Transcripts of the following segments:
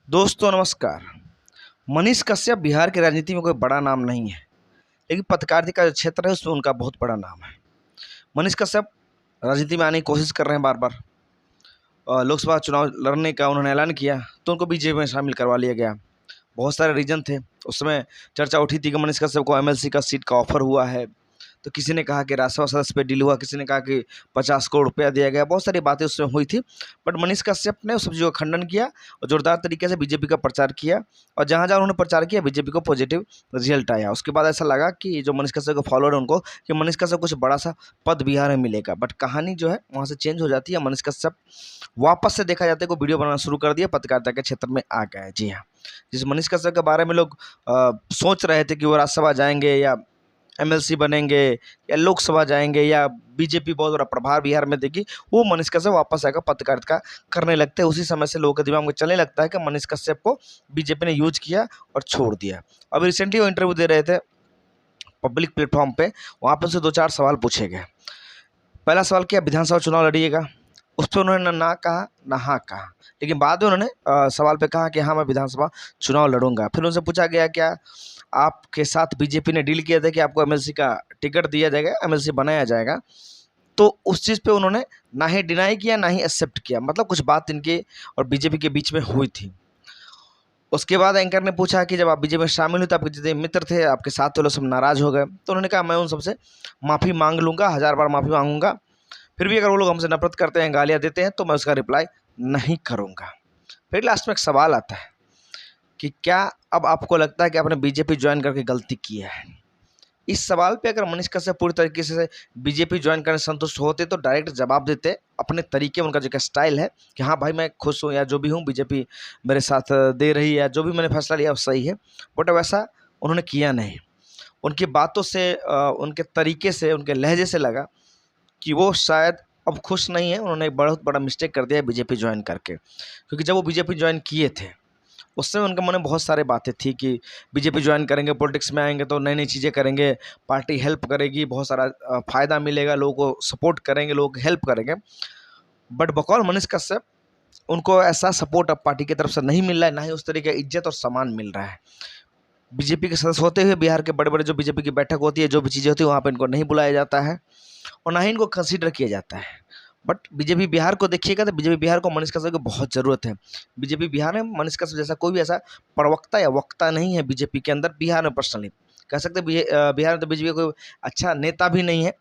दोस्तों नमस्कार। मनीष कश्यप बिहार की राजनीति में कोई बड़ा नाम नहीं है, लेकिन पत्रकारिता का जो क्षेत्र है उसमें उनका बहुत बड़ा नाम है। मनीष कश्यप राजनीति में आने की कोशिश कर रहे हैं बार बार। लोकसभा चुनाव लड़ने का उन्होंने ऐलान किया तो उनको बीजेपी में शामिल करवा लिया गया। बहुत सारे रीजन थे। उस समय चर्चा उठी थी कि मनीष कश्यप को एमएलसी का सीट का ऑफर हुआ है, तो किसी ने कहा कि राज्यसभा सदस्य पे डील हुआ, किसी ने कहा कि 50 करोड़ रुपया दिया गया। बहुत सारी बातें उसमें हुई थी, बट मनीष कश्यप ने उस सब चीज़ों का खंडन किया और जोरदार तरीके से बीजेपी का प्रचार किया। और जहाँ जहाँ उन्होंने प्रचार किया बीजेपी को पॉजिटिव रिजल्ट आया। उसके बाद ऐसा लगा कि जो मनीष कश्यप के फॉलोअर है उनको कि मनीष कश्यप कुछ बड़ा सा पद बिहार में मिलेगा, बट कहानी जो है वहाँ से चेंज हो जाती है। मनीष कश्यप वापस से देखा जाता है को वीडियो बनाना शुरू कर दिया, पत्रकारिता के क्षेत्र में आ गए। जी हाँ, जिस मनीष कश्यप के बारे में लोग सोच रहे थे कि वो राज्यसभा जाएंगे या एमएलसी बनेंगे या लोकसभा जाएंगे या बीजेपी बहुत बड़ा प्रभाव बिहार में देगी, वो मनीष कश्यप वापस आकर पत्रकारिता करने लगते हैं। उसी समय से लोगों के दिमाग में चलने लगता है कि मनीष कश्यप को बीजेपी ने यूज किया और छोड़ दिया। अभी रिसेंटली वो इंटरव्यू दे रहे थे पब्लिक प्लेटफॉर्म पे, वहाँ पर उनसे 2-4 सवाल पूछे गए। पहला सवाल किया विधानसभा चुनाव लड़िएगा, उस पर उन्होंने ना कहा ना हाँ कहा, लेकिन बाद में उन्होंने सवाल पे कहा कि हाँ मैं विधानसभा चुनाव लड़ूंगा। फिर उनसे पूछा गया क्या आपके साथ बीजेपी ने डील किया था कि आपको एमएलसी का टिकट दिया जाएगा, एमएलसी बनाया जाएगा, तो उस चीज़ पे उन्होंने ना ही डिनाई किया ना ही एक्सेप्ट किया। मतलब कुछ बात इनके और बीजेपी के बीच में हुई थी। उसके बाद एंकर ने पूछा कि जब आप बीजेपी में शामिल हुए तो आपके जितने मित्र थे, आपके साथ तो लोग सब नाराज हो गए, तो उन्होंने कहा मैं उन सबसे माफ़ी मांग लूँगा, 1000 बार माफ़ी मांगूंगा, फिर भी अगर वो लोग हमसे नफरत करते हैं, गालियाँ देते हैं, तो मैं उसका रिप्लाई नहीं करूँगा। फिर लास्ट में एक सवाल आता है कि क्या अब आपको लगता है कि आपने बीजेपी ज्वाइन करके गलती की है? इस सवाल पे अगर मनीष कश्यप पूरी तरीके से बीजेपी ज्वाइन करने संतुष्ट होते तो डायरेक्ट जवाब देते अपने तरीके, उनका जो स्टाइल है कि हाँ भाई मैं खुश हूँ या जो भी हूँ, बीजेपी मेरे साथ दे रही है, जो भी मैंने फैसला लिया वो सही है। बट वैसा उन्होंने किया नहीं। उनकी बातों से, उनके तरीके से, उनके लहजे से लगा कि वो शायद अब खुश नहीं है। उन्होंने एक बहुत बड़ा मिस्टेक कर दिया है बीजेपी ज्वाइन करके, क्योंकि जब वो बीजेपी ज्वाइन किए थे उस समय उनके मन में बहुत सारी बातें थी कि बीजेपी ज्वाइन करेंगे, पॉलिटिक्स में आएंगे तो नई नई चीज़ें करेंगे, पार्टी हेल्प करेगी, बहुत सारा फ़ायदा मिलेगा, लोगों को सपोर्ट करेंगे, लोग हेल्प करेंगे। बट बकौल मनीष कश्यप उनको ऐसा सपोर्ट अब पार्टी की तरफ से नहीं मिल रहा है, ना ही उस तरीके का इज्जत और सम्मान मिल रहा है। बीजेपी के सदस्य होते हुए बिहार के बड़े बड़े जो बीजेपी की बैठक होती है, जो भी चीज़ें होती है, वहाँ पर इनको नहीं बुलाया जाता है और ना ही इनको कंसीडर किया जाता है। बट बीजेपी बिहार को देखिएगा तो बीजेपी बिहार को मनीष कश्यप की बहुत ज़रूरत है। बीजेपी बिहार में मनीष कश्यप जैसा कोई भी ऐसा प्रवक्ता या वक्ता नहीं है बीजेपी के अंदर बिहार में। पर्सनली कह सकते हैं बिहार में तो बीजेपी का कोई अच्छा नेता भी नहीं है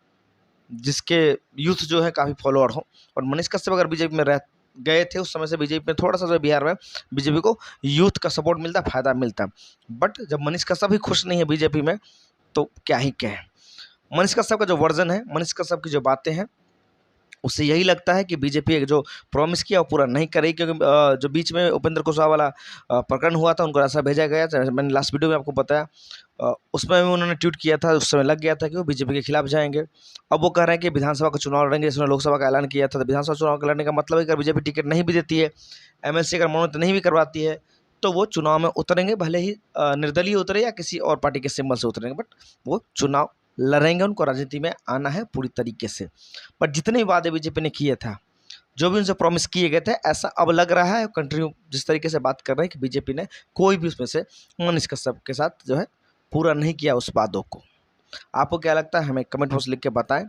जिसके यूथ जो है काफ़ी फॉलोअर हो। और मनीष कश्यप अगर बीजेपी में रह गए थे उस समय से बीजेपी में थोड़ा सा जो बिहार में बीजेपी को यूथ का सपोर्ट मिलता, फायदा मिलता। बट जब मनीष कश्यप ही खुश नहीं है बीजेपी में तो क्या ही कहें। मनीष कश्यप का जो वर्जन है, मनीष कश्यप की जो बातें हैं, उससे यही लगता है कि बीजेपी जो प्रॉमिस किया वो पूरा नहीं करेगी। क्योंकि जो बीच में उपेंद्र कुशवाहा वाला प्रकरण हुआ था, उनको ऐसा भेजा गया था, मैंने लास्ट वीडियो में आपको बताया। उसमें भी उन्होंने ट्वीट किया था, उस समय लग गया था कि वो बीजेपी के खिलाफ जाएंगे। अब वो कह रहे हैं कि विधानसभा का चुनाव लड़ेंगे, जिसने लोकसभा का ऐलान किया था। तो विधानसभा चुनाव का लड़ने का मतलब है कि बीजेपी टिकट नहीं भी देती है, एमएलसी अगर मनोनीत नहीं भी करवाती है, तो वो चुनाव में उतरेंगे, भले ही निर्दलीय उतरे या किसी और पार्टी के सिंबल से उतरेंगे, बट वो चुनाव लड़ेंगे। उनको राजनीति में आना है पूरी तरीके से। बट जितने भी वादे बीजेपी ने किए था, जो भी उनसे प्रॉमिस किए गए थे, ऐसा अब लग रहा है कंटिन्यू जिस तरीके से बात कर रहे हैं कि बीजेपी ने कोई भी उसमें से मनीष कश्यप के साथ जो है पूरा नहीं किया उस वादों को। आपको क्या लगता है हमें कमेंट बॉक्स लिख के बताएं।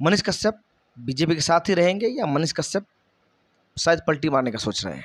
मनीष कश्यप बीजेपी के साथ ही रहेंगे या मनीष कश्यप शायद पलटी मारने का सोच रहे हैं?